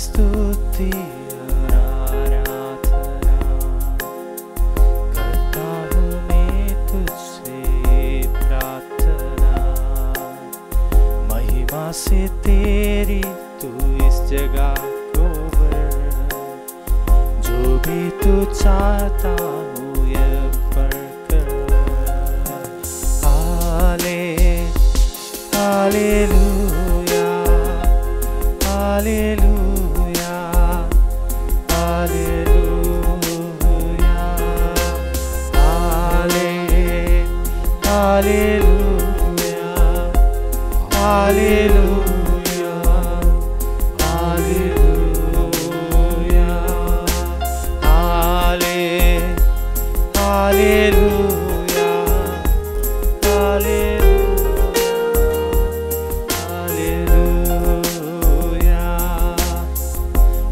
स्तुति और आराधना करता हूँ मैं तुझसे प्रार्थना। महिमा से तेरी तू इस जगह को भर, जो भी तू चाहता हूँ ये पर कर। Hallelujah hallelujah hallelujah hallelujah hallelujah hallelujah hallelujah hallelujah.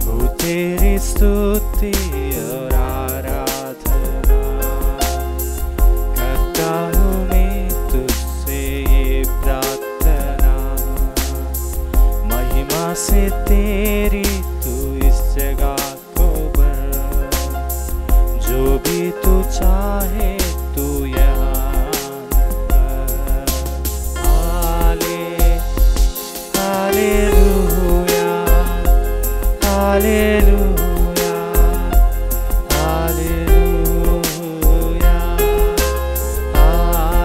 हो तेरी स्तुति और आराधना करता हूँ मैं तुझसे ये प्रार्थना। महिमा से तेरी तू इस जगह को भर, जो भी तू चाहे तू यहाँ कर। Hallelujah hallelujah hallelujah hallelujah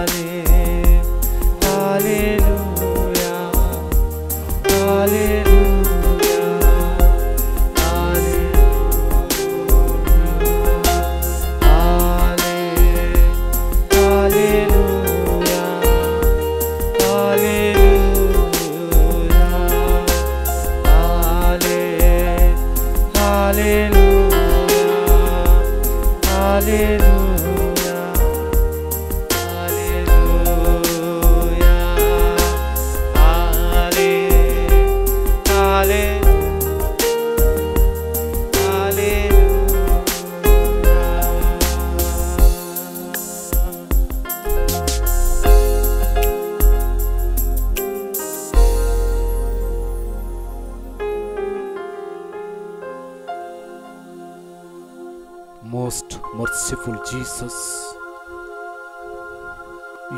Most merciful Jesus,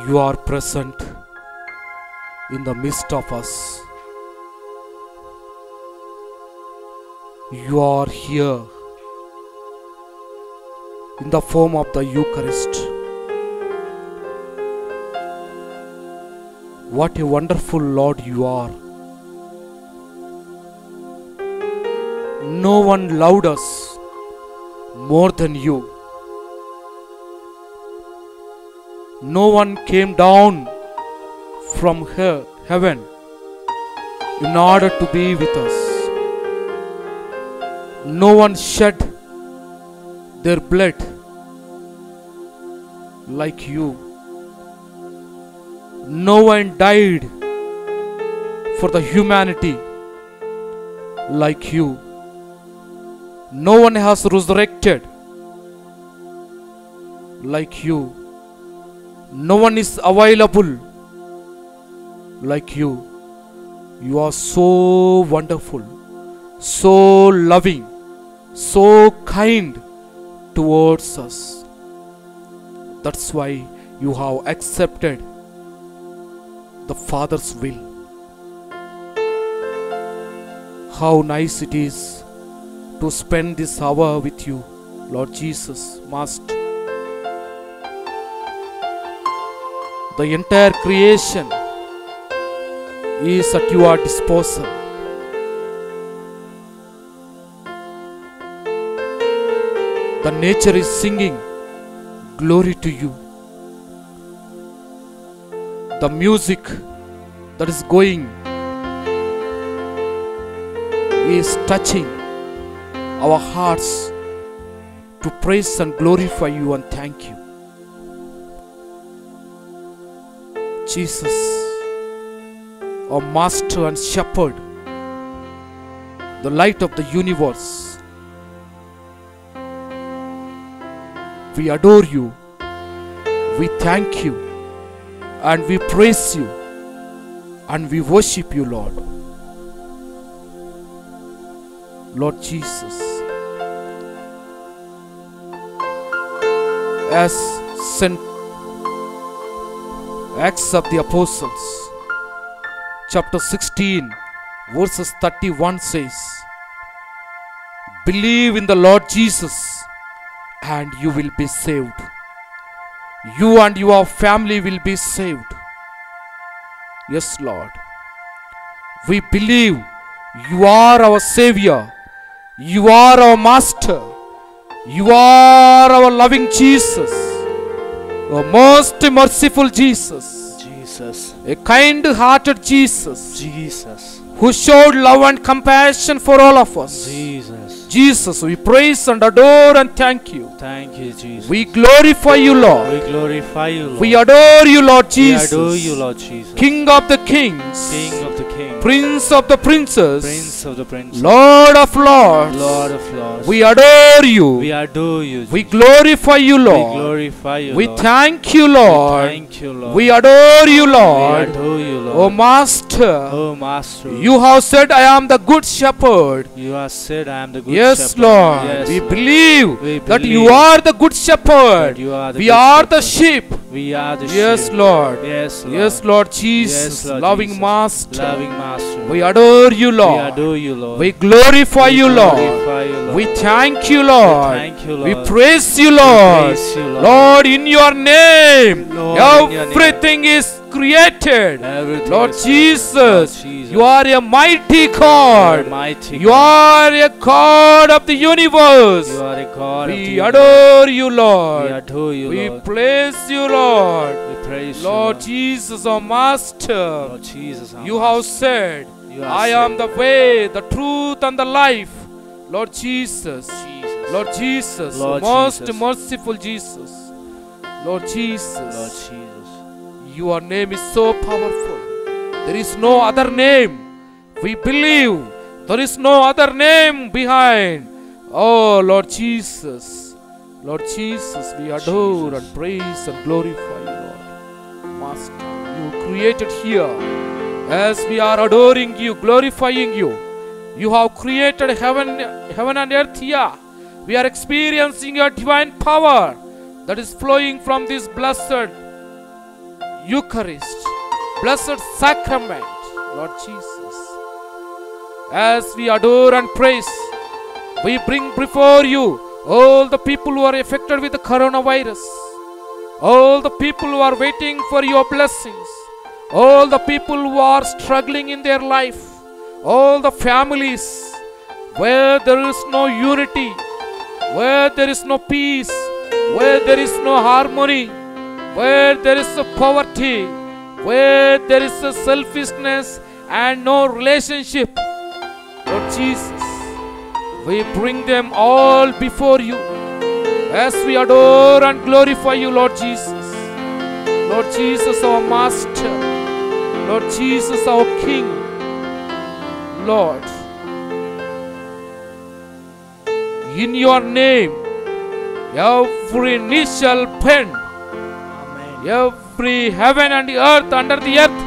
you are present in the midst of us. You are here in the form of the Eucharist. What a wonderful Lord you are. No one loved us more than you. No one came down from heaven in order to be with us. No one shed their blood like you. No one died for the humanity like you. No one has resurrected like you. No one is available like you. You are so wonderful, so loving, so kind towards us. That's why you have accepted the Father's will. How nice it is to spend this hour with you, Lord Jesus, Master. The entire creation is at your disposal. The nature is singing glory to you. The music that is going is touching our hearts to praise and glorify you and thank you. Jesus, our Master and Shepherd, the light of the universe, we adore you, we thank you, and we praise you, and we worship you, Lord. Lord Jesus. As St. Acts of the Apostles, chapter 16, verses 31 says, believe in the Lord Jesus and you will be saved. You and your family will be saved. Yes, Lord. We believe you are our Savior. You are our Master. You are our loving Jesus. A most merciful Jesus. Jesus. A kind-hearted Jesus. Jesus. Who showed love and compassion for all of us. Jesus. Jesus, we praise and adore and thank you. Thank you, Jesus. We glorify you, Lord. We glorify you, Lord. We adore you, Lord Jesus. We adore you, Lord Jesus. King of the kings. King of the kings. Prince of the princes. Prince of the princes. Lord of lords. Lord of lords. We adore you. We adore you, Jesus. We glorify you, Lord. We glorify you, We Lord. thank you, Lord. We thank you, Lord. We adore you, We Lord. adore you, Lord. O Master, Oh, Master. you have said, I am the good shepherd. You have said, I am the good Yes, shepherd. Lord. Yes, We Lord. believe We that believe you are the good shepherd. that you are the We good are the shepherd. sheep. We are the Yes, sheep. Lord. Yes, Lord. Yes, Lord Jesus. Yes, Lord Loving Jesus. Master. Loving Master. We adore you, We Lord. adore you, Lord. We glorify you, Lord. glorify you, Lord. We thank you, Lord. Thank you, Lord. We praise you, Lord. praise you, Lord. Lord, in your name, Lord, in your name. everything is created. Everything Lord is Jesus, Lord Jesus. you are a mighty You are God. mighty You God. are a God of the universe. You are a God of the We universe. adore you, We Lord. adore you, We Lord. praise you, Lord. We praise Lord you, Jesus, our Master, Lord Jesus. our you have Master. said, You have I said, am the way, the truth, and the life. Lord Jesus, Jesus. Lord Jesus, Lord most Jesus. merciful Jesus. Lord Jesus, Lord Jesus. your name is so powerful. There is no other name. We believe there is no other name behind. Oh, Lord Jesus. Lord Jesus, we adore Jesus. and praise and glorify you, Lord. Master, you created here. As we are adoring you, glorifying you, you have created heaven and earth here. We are experiencing your divine power that is flowing from this blessed Eucharist, blessed sacrament, Lord Jesus. As we adore and praise, we bring before you all the people who are affected with the coronavirus, all the people who are waiting for your blessings, all the people who are struggling in their life, all the families where there is no unity, where there is no peace, where there is no harmony, where there is a poverty, where there is a selfishness and no relationship. Lord Jesus, we bring them all before you as we adore and glorify you, Lord Jesus. Lord Jesus, our Master. Lord Jesus, our King. Lord, in your name, every knee shall bend, Amen. every heaven and earth under the earth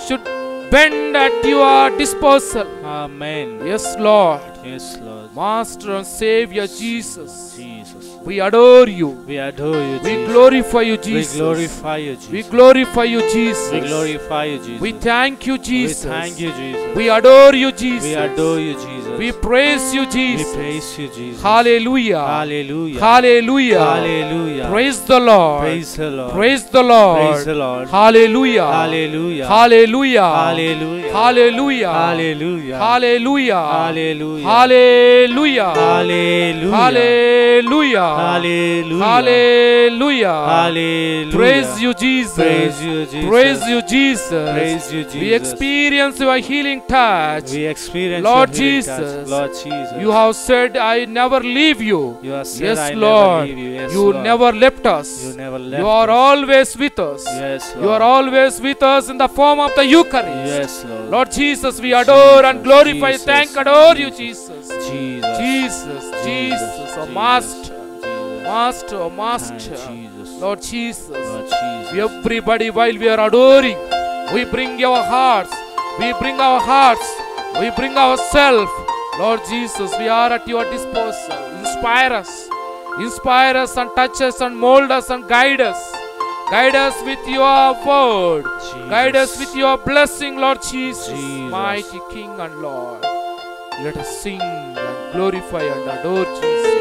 should bend at your disposal. Amen. Yes, Lord. Yes, Lord. Master and Savior Jesus, Jesus. we adore you. We adore you, We Jesus. glorify you, We Jesus. glorify you, Jesus. We glorify you, Jesus. We glorify you, Jesus. We thank you, Jesus. We thank you, Jesus. We adore you, Jesus. We adore you, Jesus. We praise you, We Jesus. praise you, Jesus. Hallelujah. Hallelujah. Hallelujah. Hallelujah. Praise the Lord. Praise the Lord. Praise the Lord. Praise the Lord. Hallelujah. Hallelujah. Hallelujah. Hallelujah. Hallelujah. Hallelujah. Hallelujah. Hallelujah. Hallelujah. Hallelujah. Hallelujah. Hallelujah. Hallelujah. Hallelujah. Praise you, Jesus. Praise you, Jesus. Praise you, Jesus. Praise you, Jesus. We experience your healing touch. We experience Lord your healing Jesus. touch. Lord Jesus. You have said, I never leave you. You have said, Yes, I Lord. never leave you. Yes, You Lord. never left us. You never left You are us. always with us. Yes, Lord. You are always with us in the form of the Eucharist. Yes, Lord. Lord Jesus, we adore and Jesus, glorify, Jesus, thank, adore you, Jesus. Jesus. Jesus. Jesus, Jesus, our Master, Jesus. Master, our Thank Master. Jesus. Lord Jesus, Lord Jesus. everybody while we are adoring, we bring our hearts, we bring our hearts, we bring ourselves, Lord Jesus, we are at your disposal. Inspire us. Inspire us and touch us and mold us and guide us. Guide us with your word. Jesus. Guide us with your blessing, Lord Jesus. Jesus. Mighty King and Lord. Let us sing and glorify and adore Jesus.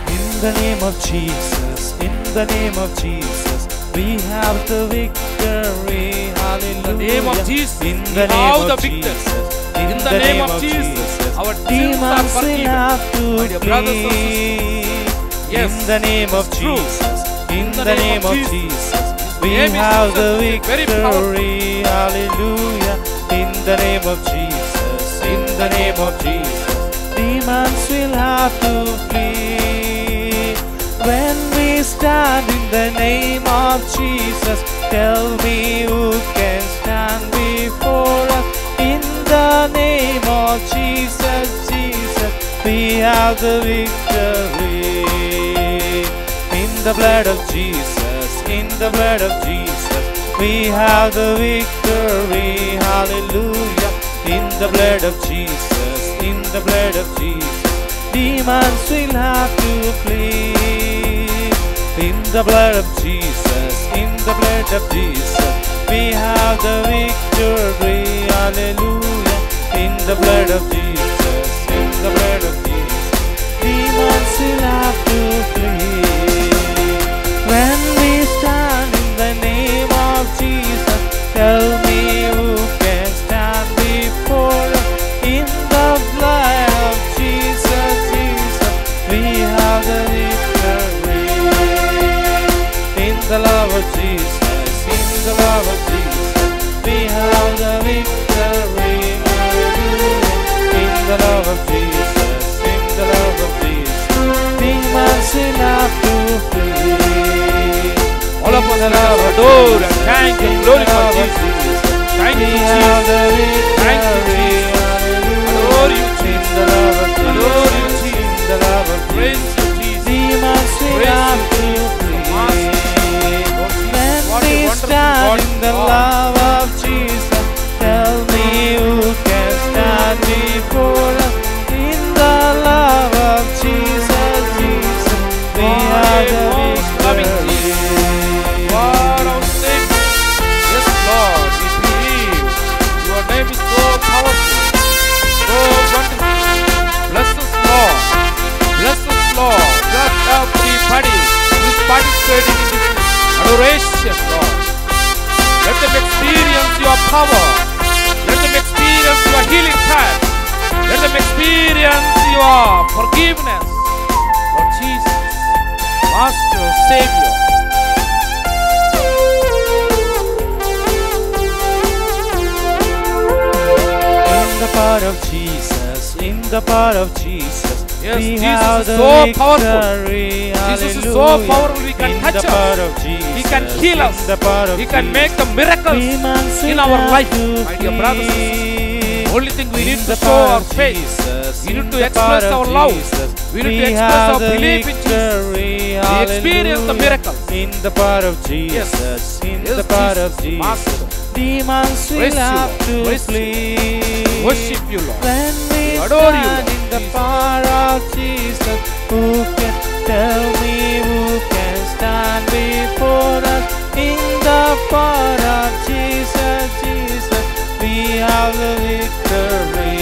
In the name of Jesus, in the name of Jesus, we have the victory. Hallelujah. In the name of Jesus, in we the have name the of victory. Jesus, In the name of Jesus, our sins are demons will forgiven. have My to dear brothers and flee. Yes, In the name of it's true. Jesus, in the name of Jesus, we name is have the Jesus, very powerful. victory. Hallelujah. In the name of Jesus, in the name of Jesus, demons will have to flee. When we stand in the name of Jesus, tell me who can stand before us. In the name of Jesus, Jesus, we have the victory. In the blood of Jesus, in the blood of Jesus, we have the victory. Hallelujah. In the blood of Jesus, in the blood of Jesus, demons will have to flee. In the blood of Jesus, in the blood of Jesus, we have the victory. Hallelujah. In the blood of Jesus, in the blood of Jesus, demons will have to flee. When we stand in the name of Jesus, tell me who can stand before us. In the blood of Jesus, Jesus, we have the victory. In the love of Jesus, in the love of Jesus, we have the victory. Hallelujah. In the love of Jesus, in the love of Jesus, demons will have to flee. All of us In the let us love of adore and Jesus, thank and in the glorify love of Jesus. Jesus, Thank we you, have Jesus. the Thank you, victory. Jesus. Hallelujah. Adore you, In Jesus. the love of Adore you, Jesus, Jesus. in the love of Praise Jesus, you, Jesus. demons will Praise have you, to Jesus. flee. Lord Jesus, When what a we wonderful stand God in you the are. love of Jesus, tell me who can stand before us. In the love of Jesus, Jesus, we have the most loving victory. God, our Savior. Yes, Lord, we believe your name is so powerful, so wonderful. Bless us, Lord. Bless us, Lord. Bless everybody who is participating in this adoration, Lord. Let them experience your power. Let them experience your healing touch. Let them experience your forgiveness. Lord Jesus, Master, Savior. In the blood of Jesus, in the blood of Jesus, Yes, we Jesus have is the so powerful. victory. Jesus is so Hallelujah. powerful, he can In touch the us. blood of Jesus, He can heal us. in the blood of He can Jesus, make the miracles demons in will our have life. to My dear brothers and sisters, flee. only thing we In need to the show blood our of faith. Jesus, We need in to the express blood of our love. Jesus, We need to we express have our the belief in Jesus. victory. We experience the Hallelujah. miracles. In the blood of Jesus, in Yes, the blood Jesus, of Jesus, Master. demons will Praise you, have Lord. to Praise you. flee. Worship you, Lord. When we We adore you, stand Lord in the Jesus. power of Jesus, who can tell me who can stand before us? In the power of Jesus, Jesus, we have the victory.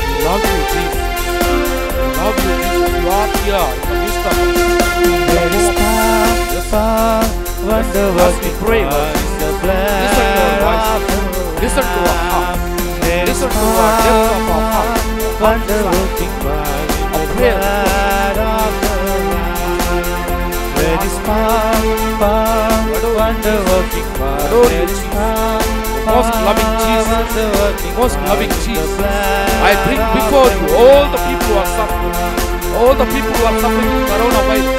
We love you, Jesus. We love you, Jesus. You are here in the midst of us. There is power, wonder As we pray, Lord, in the listen to our blood voice. of the Listen to our heart. There is Listen to our depth of our heart. wonder-working power in the blood of the Lamb. There is power, wonder-working power. Adore you, There is Jesus. power, Most loving Jesus. wonder-working Most power loving in the Jesus. blood I bring of before the you all the Lamb. people who are suffering. All the people who are suffering with coronavirus.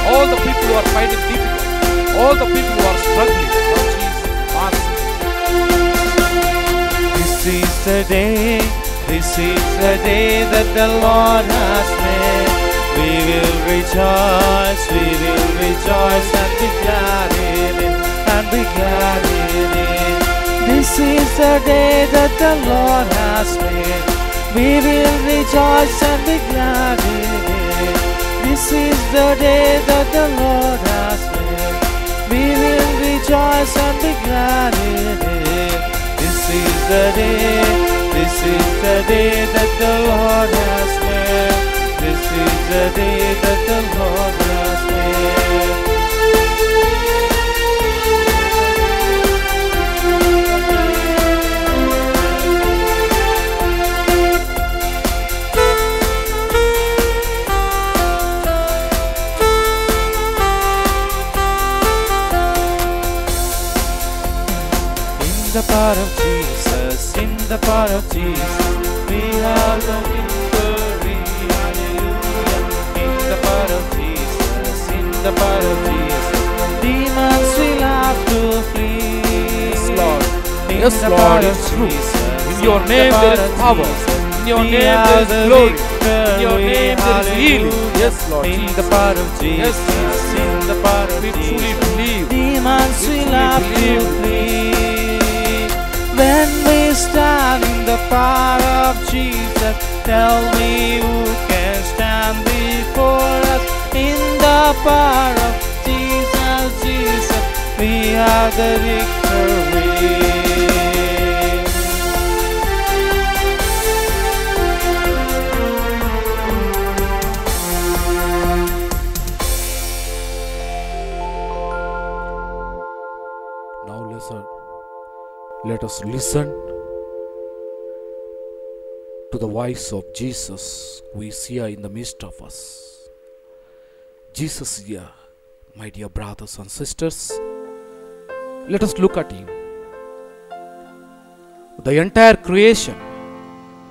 All the people who are finding difficult. All the people who are struggling. Lord Jesus, mercy. This is the day that the Lord has made. We will rejoice and be glad in it, and be glad in it. This is the day that the Lord has made. We will rejoice and be glad in it. This is the day that the Lord has made. We will rejoice and be glad in it. This is the day that the Lord has made. This is the day that the Lord has made. In the power of Jesus, in the power of Jesus, we have the victory. Hallelujah. In the power of Jesus, in the power of Jesus, demons will have to flee. Yes, Lord. In Yes, the Lord, power of it's true. Jesus, In your the name power there is of power. Jesus, In your we name there have is the glory. victory. In your name there is healing. Hallelujah. Yes, Lord In Jesus. the power of Yes, Jesus, Jesus. in the power of We truly Jesus, believe. demons We will truly have to believe. flee. When we stand in the power of Jesus, tell me who can stand before us. In the power of Jesus, Jesus, we have the victory. Now let us listen to the voice of Jesus who is here in the midst of us. Jesus is here, my dear brothers and sisters. Let us look at him. The entire creation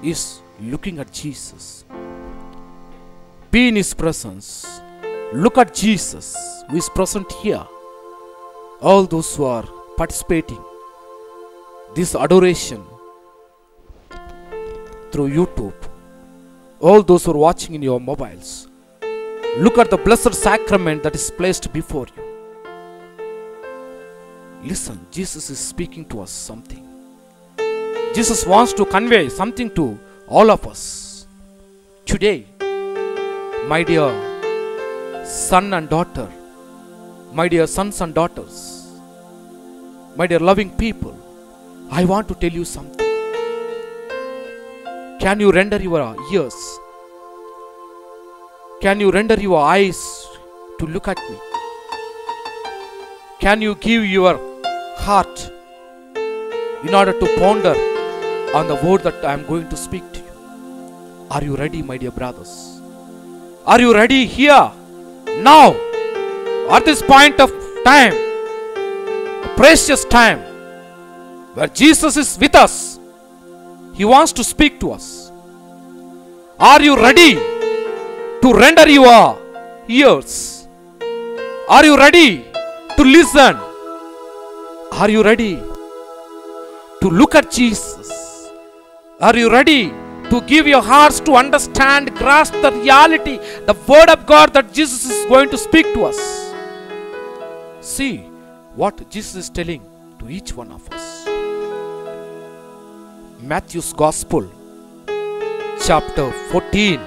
is looking at Jesus. Be in his presence. Look at Jesus who is present here. All those who are participating this adoration through YouTube, all those who are watching in your mobiles, look at the blessed sacrament that is placed before you. Listen, Jesus is speaking to us something. Jesus wants to convey something to all of us today. My dear son and daughter, my dear sons and daughters, my dear loving people, I want to tell you something. Can you render your ears? Can you render your eyes to look at me? Can you give your heart in order to ponder on the word that I am going to speak to you? Are you ready, my dear brothers? Are you ready here, now, at this point of time, a precious time, where Jesus is with us? He wants to speak to us. Are you ready to render your ears? Are you ready to listen? Are you ready to look at Jesus? Are you ready to give your hearts to understand, grasp the reality, the word of God that Jesus is going to speak to us? See what Jesus is telling to each one of us. Matthew's Gospel, chapter 14,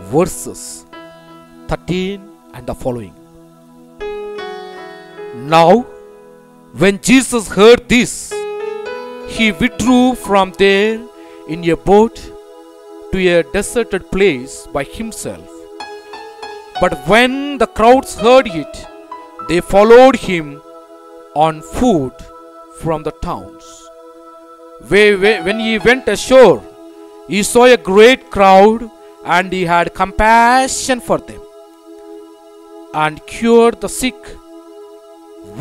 verses 13 and the following. Now, when Jesus heard this, he withdrew from there in a boat to a deserted place by himself. But when the crowds heard it, they followed him on foot from the towns. When he went ashore, he saw a great crowd, and he had compassion for them, and cured the sick.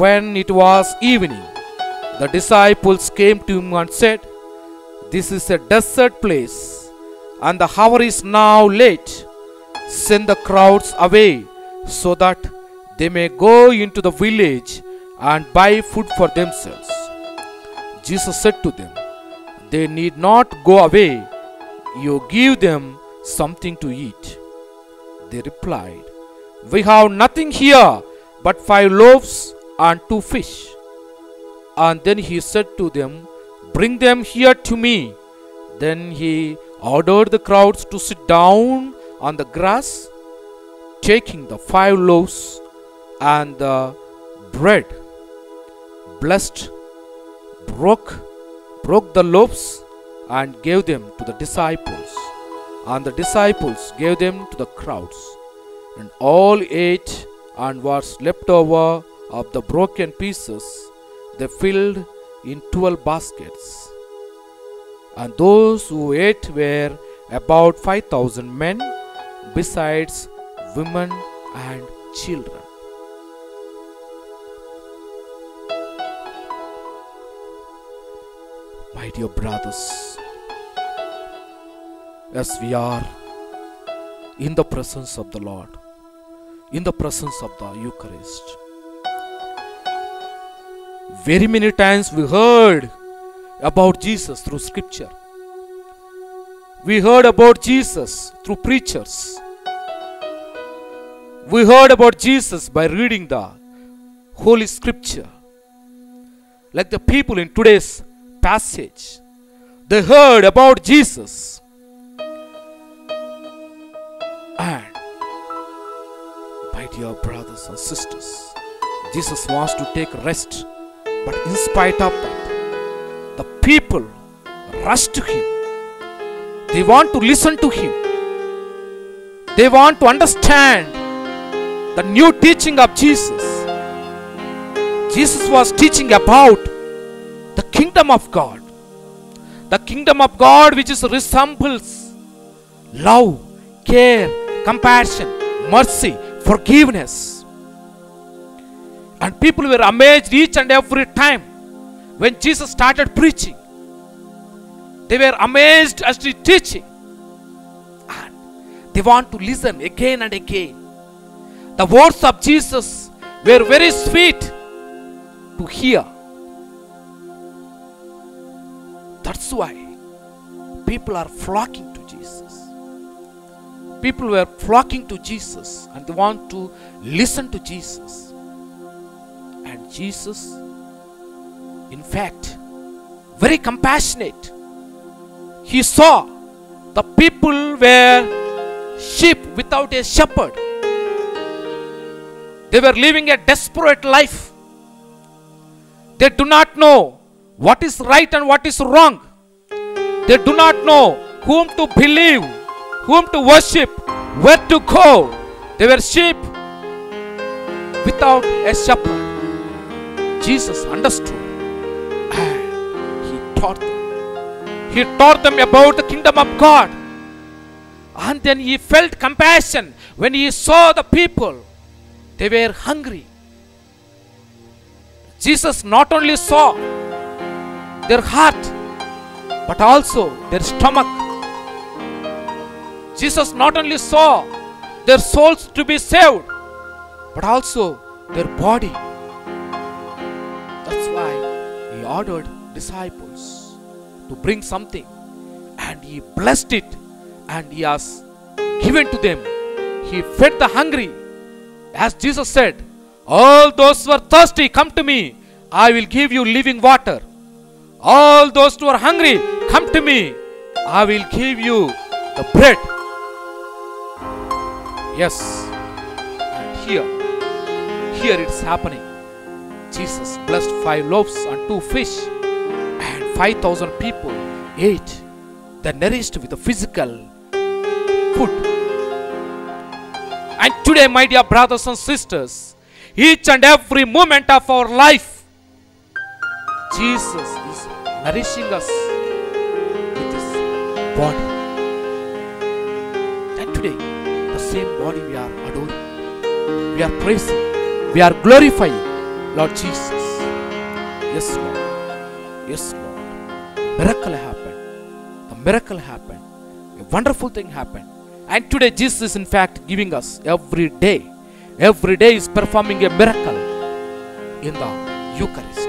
When it was evening, the disciples came to him and said, "This is a desert place, and the hour is now late. Send the crowds away, so that they may go into the village and buy food for themselves." Jesus said to them, "They need not go away. You give them something to eat." They replied, "We have nothing here but 5 loaves and 2 fish." And then he said to them, "Bring them here to me." Then he ordered the crowds to sit down on the grass. Taking the 5 loaves and the bread, blessed, broke the loaves and gave them to the disciples, and the disciples gave them to the crowds. And all ate, and was left over of the broken pieces they filled in 12 baskets. And those who ate were about 5,000 men, besides women and children. My dear brothers, as we are in the presence of the Lord, in the presence of the Eucharist, very many times we heard about Jesus through scripture. We heard about Jesus through preachers. We heard about Jesus by reading the Holy Scripture. Like the people in today's passage, they heard about Jesus. And my dear brothers and sisters, Jesus wants to take rest, but in spite of that, the people rush to him. They want to listen to him. They want to understand the new teaching of Jesus. Jesus was teaching about the kingdom of God. The kingdom of God which resembles love, care, compassion, mercy, forgiveness. And people were amazed each and every time when Jesus started preaching. They were amazed as to teaching. And they want to listen again and again. The words of Jesus were very sweet to hear. That's why people are flocking to Jesus. People were flocking to Jesus, and they want to listen to Jesus. And Jesus, in fact, very compassionate. He saw the people were sheep without a shepherd. They were living a desperate life. They do not know what is right and what is wrong. They do not know whom to believe, whom to worship, where to go. They were sheep without a shepherd. Jesus understood, and he taught them. He taught them about the kingdom of God. And then he felt compassion when he saw the people. They were hungry. Jesus not only saw their heart, but also their stomach. Jesus not only saw their souls to be saved, but also their body. That's why he ordered disciples to bring something, and he blessed it, and he has given to them. He fed the hungry. As Jesus said, "All those who are thirsty, come to me. I will give you living water. All those who are hungry, come to me. I will give you the bread." Yes, and here it's happening. Jesus blessed 5 loaves and 2 fish, and 5,000 people ate. They nourished with the physical food. And today, my dear brothers and sisters, each and every moment of our life, Jesus is nourishing us with His body. And today, the same body we are adoring, we are praising, we are glorifying Lord Jesus. Yes, Lord. Yes, Lord. Miracle happened. A miracle happened. A wonderful thing happened. And today, Jesus is in fact giving us every day is performing a miracle in the Eucharist.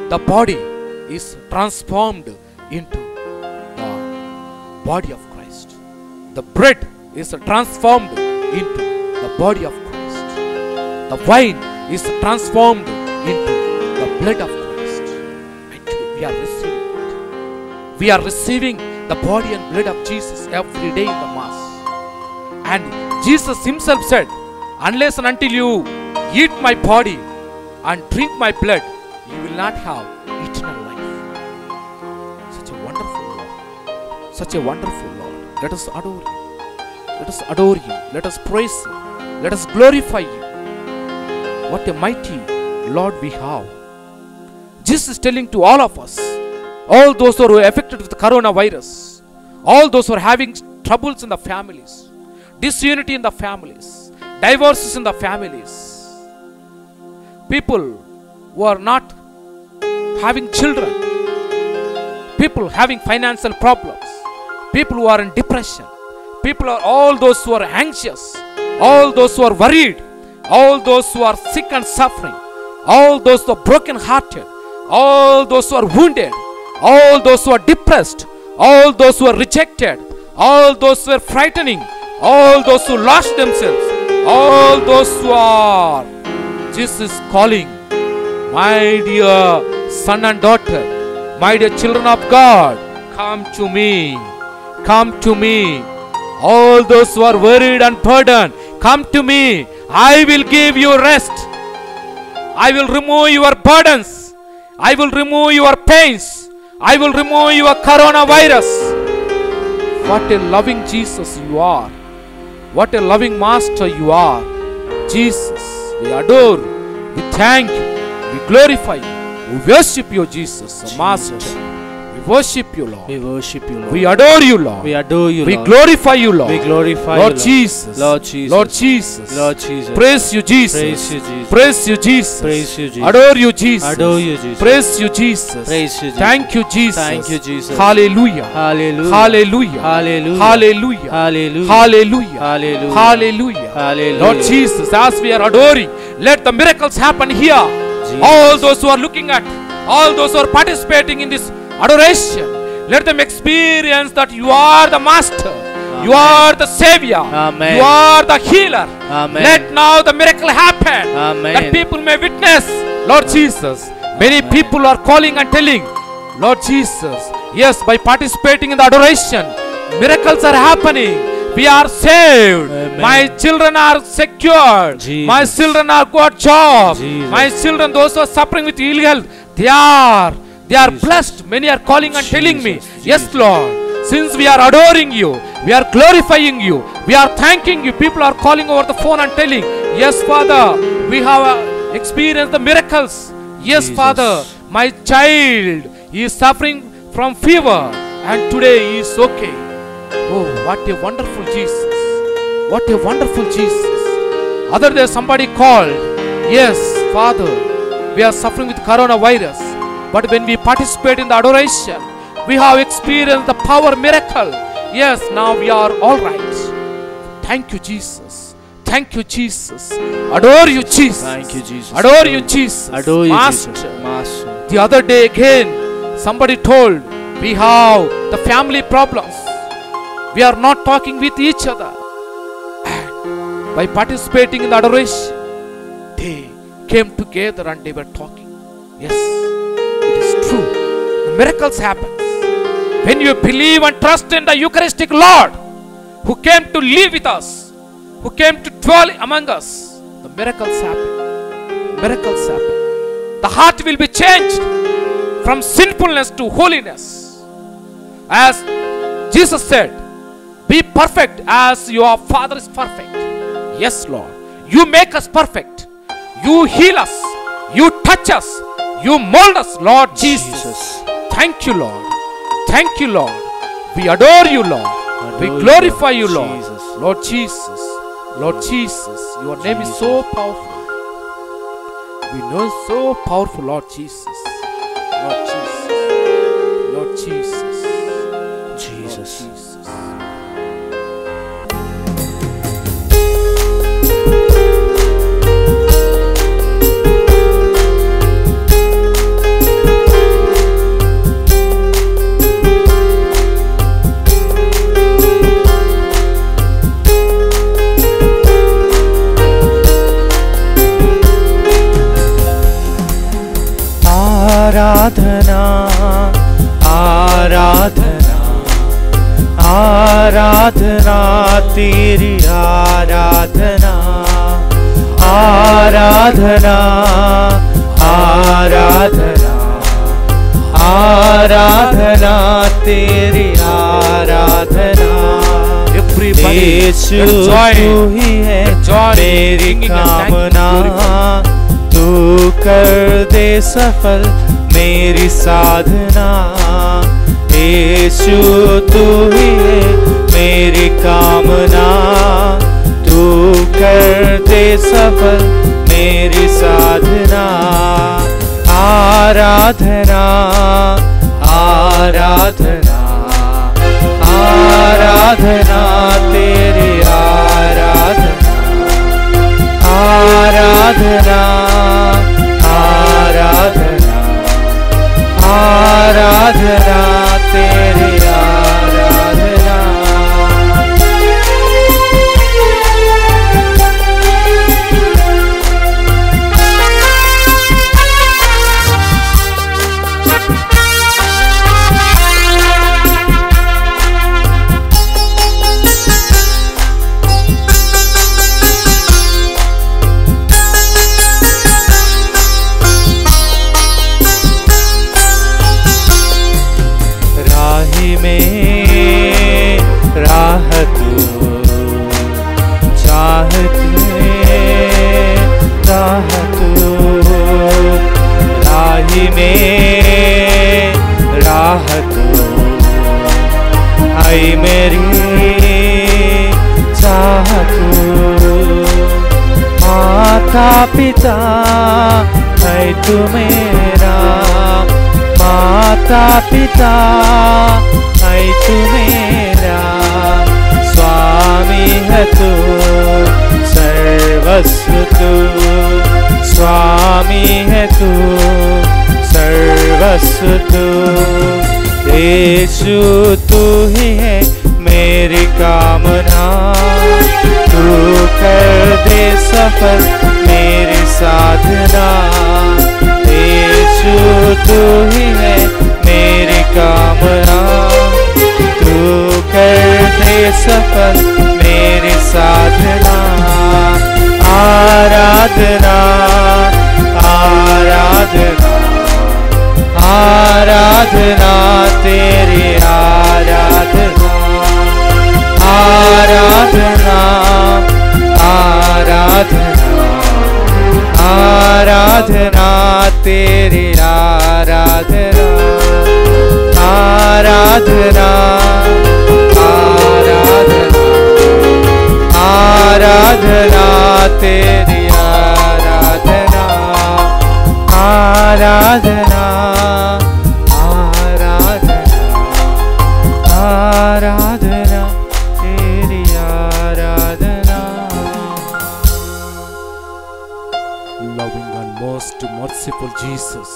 The body is transformed into the body of Christ. The bread is transformed into the body of Christ. The wine is transformed into the blood of Christ. And today we are receiving it. We are receiving the body and blood of Jesus every day in the Mass. And Jesus Himself said, unless and until you eat my body and drink my blood, you will not have eternal life. Such a wonderful Lord. Such a wonderful Lord. Let us adore Him. Let us adore Him. Let us praise Him. Let us glorify Him. What a mighty Lord we have. Jesus is telling to all of us, all those who are affected with the coronavirus, all those who are having troubles in the families, disunity in the families, divorces in the families, people who are not having children, people having financial problems, people who are in depression, people are all those who are anxious, all those who are worried, all those who are sick and suffering, all those who are broken hearted, all those who are wounded, all those who are depressed, all those who are rejected, all those who are frightening, all those who lost themselves, all those who are, Jesus is calling, my dear son and daughter, my dear children of God, come to me, come to me. All those who are worried and burdened, come to me. I will give you rest. I will remove your burdens. I will remove your pains. I will remove your coronavirus. What a loving Jesus you are. What a loving Master you are. Jesus, we adore, we thank you, we glorify you, we worship you, Jesus, Master. We worship you, Lord. We worship you, Lord. We adore you, Lord. We adore you, We Lord. glorify you, Lord. We glorify Lord you, Lord. Jesus. Lord Jesus. Lord Jesus. Lord Jesus. Praise you, Jesus. Praise you, Jesus. Praise you, Jesus. Praise you, Jesus. Adore you, Jesus. Adore you, Jesus. Praise you, Jesus. Praise you, Jesus. Thank you, Jesus. Thank you, Jesus. Hallelujah. Hallelujah. Hallelujah. Hallelujah. Hallelujah. Hallelujah. Hallelujah. Hallelujah. Hallelujah. Hallelujah. Lord Jesus, as we are adoring, let the miracles happen here. Jesus. All those who are looking at, all those who are participating in this adoration, let them experience that you are the Master. Amen. You are the Savior. Amen. You are the Healer. Amen. Let now the miracle happen. Amen. That people may witness, Lord Jesus. Many people are calling and telling, Lord Jesus, yes, by participating in the adoration, miracles are happening. We are saved. Amen. My children are secured. Jesus. My children are got jobs. Jesus. My children, those who are suffering with ill health, they are Jesus. blessed. Many are calling and telling me, Jesus. yes, Lord, since we are adoring you, we are glorifying you, we are thanking you. People are calling over the phone and telling, yes, Father, we have experienced the miracles. Yes, Jesus. Father, my child is suffering from fever and today he is okay. Oh, what a wonderful Jesus. What a wonderful Jesus. Other day somebody called, yes, Father, we are suffering with coronavirus. But when we participate in the adoration, we have experienced the power miracle. Yes, now we are all right. Thank you, Jesus. Thank you, Jesus. Adore you, Jesus. Thank you, Jesus. Adore you, Jesus. Adore you, Master. Jesus. Master. The other day again, somebody told, we have the family problems. We are not talking with each other. And by participating in the adoration, they came together and they were talking. Yes, it is true. The miracles happen. When you believe and trust in the Eucharistic Lord, who came to live with us, who came to dwell among us, the miracles happen. The miracles happen. The heart will be changed from sinfulness to holiness. As Jesus said, be perfect as your Father is perfect. Yes, Lord. You make us perfect. You heal us. You touch us. You mold us, Lord Jesus. Thank you, Lord. Thank you, Lord. We adore you, Lord. We glorify you, Lord. Lord Jesus. Lord Jesus. Your name is so powerful. We know it's so powerful, Lord Jesus. Lord Jesus. Lord Jesus. Jesus. Lord Jesus. आराधना आराधना आराधना तेरी आराधना आराधना आराधना आराधना तेरी आराधना यीशु तू ही है मेरी कामना तू कर दे सफल मेरी साधना यीशु तू ही है मेरी कामना तू कर दे सफल मेरी साधना आराधना आराधना आराधना तेरी आराधना आराधना आराधना आराधना तेरी आराधना पिता है तू मेरा माता पिता है तू मेरा स्वामी है तू सर्वस्व तू स्वामी है तू सर्वस्व तू यीशु तू ही है मेरी कामना तू कर दे सफल मेरी साधना यीशु तू ही है मेरी कामना तू कर दे सफल मेरी साधना आराधना आराधना आराधना तेरी आराधना आराधना आराधना आराधना तेरी आराधना आराधना आराधना आराधना तेरी आराधना आराधना आराधना आराधना तेरी आराधना Loving and most merciful Jesus,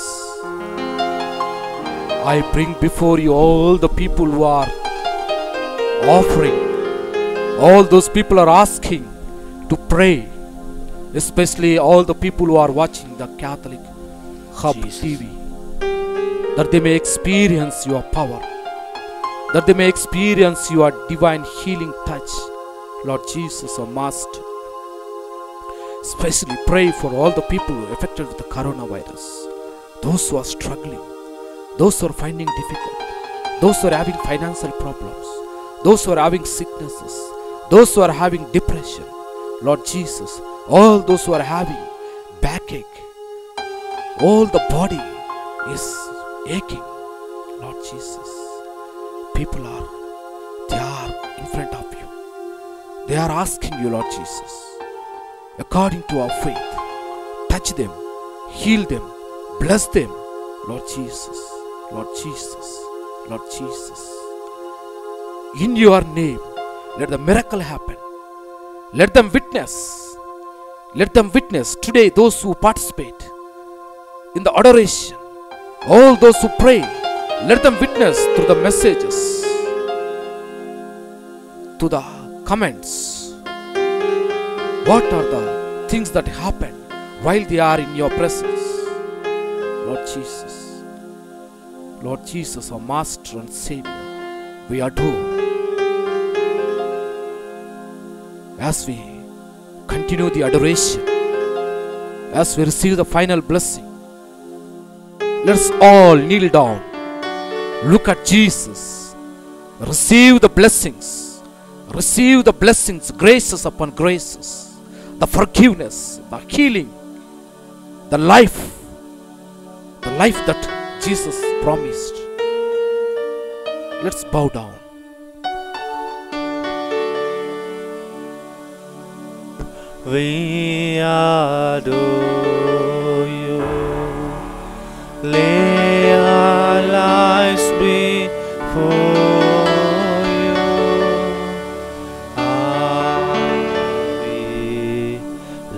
I bring before you all the people who are offering, all those people are asking to pray, especially all the people who are watching the Catholic Hub TV, that they may experience your power, that they may experience your divine healing touch, Lord Jesus, our Master. Especially pray for all the people affected with the coronavirus, those who are struggling, those who are finding difficult, those who are having financial problems, those who are having sicknesses, those who are having depression, Lord Jesus, all those who are having backache, all the body is aching. Lord Jesus, people they are in front of you. They are asking you, Lord Jesus, according to our faith, touch them, heal them, bless them, Lord Jesus, Lord Jesus, Lord Jesus. In your name, let the miracle happen. Let them witness. Let them witness today, those who participate in the adoration, all those who pray, let them witness through the messages, to the comments. What are the things that happen while they are in your presence? Lord Jesus, Lord Jesus, our Master and Savior, we adore. As we continue the adoration, as we receive the final blessing, let's all kneel down. Look at Jesus. Receive the blessings. Receive the blessings, graces upon graces. The forgiveness, the healing, the life that Jesus promised. Let's bow down. We adore you, lay our lives before you. We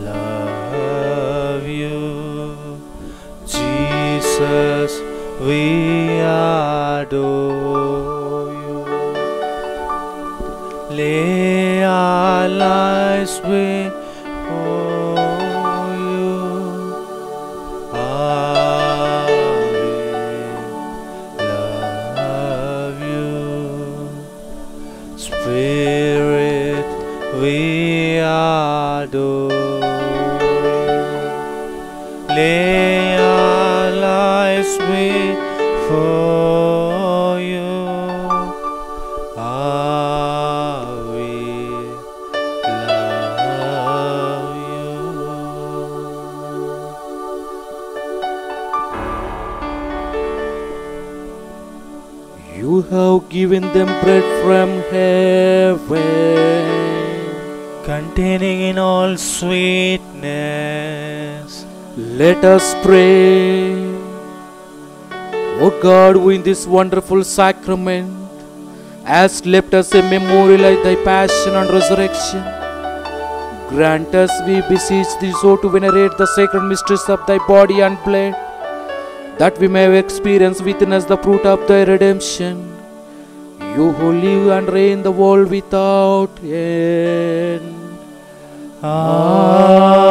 love you, Jesus, we adore you. Lay our lives before lay our lives before you. We love you. You have given them bread from heaven, containing in all sweetness. Let us pray. O God, who in this wonderful sacrament has left us a memorial of thy passion and resurrection, grant us, we beseech thee, so to venerate the sacred mysteries of thy body and blood, that we may experience within us the fruit of thy redemption. You who live and reign the world without end. Amen.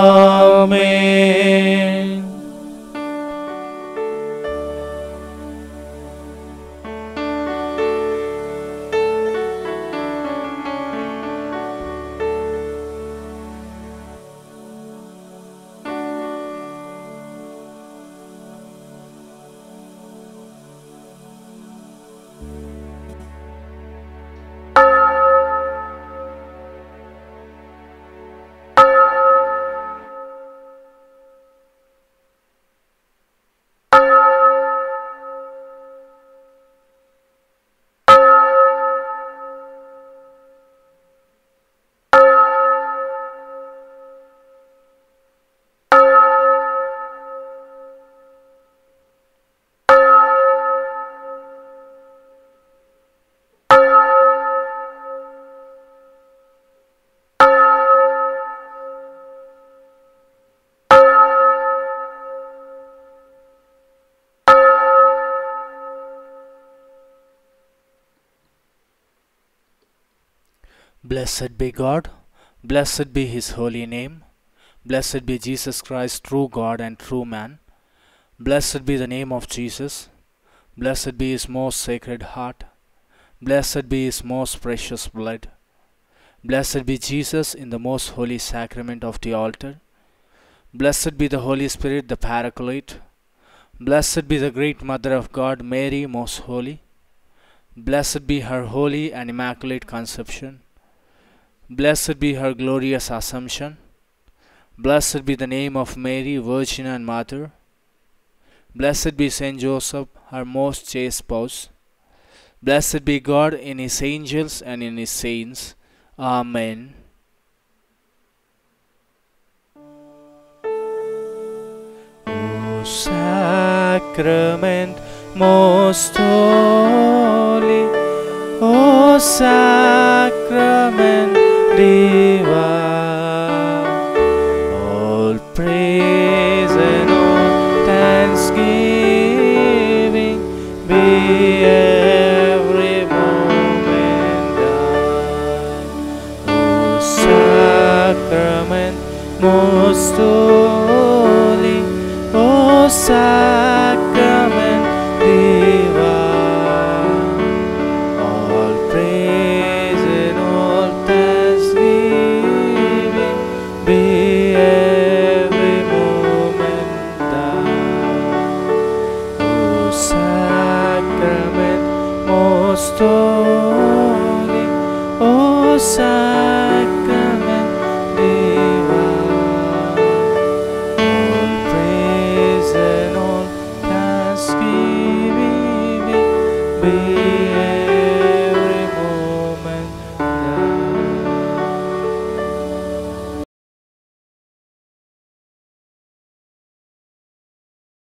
Blessed be God, blessed be His holy name, blessed be Jesus Christ, true God and true man, blessed be the name of Jesus, blessed be His most sacred heart, blessed be His most precious blood, blessed be Jesus in the most holy sacrament of the altar, blessed be the Holy Spirit, the Paraclete, blessed be the great Mother of God, Mary, most holy, blessed be her holy and immaculate conception, blessed be her glorious assumption. Blessed be the name of Mary, Virgin and Mother. Blessed be Saint Joseph, her most chaste spouse. Blessed be God in his angels and in his saints. Amen. O sacrament most holy, O sacrament divine, all praise and all thanksgiving be every moment thine. O sacrament most holy, O sacrament divine, all praise and all thanksgiving be every moment thine. O sacrament most holy, O sacrament divine, all praise and all thanksgiving be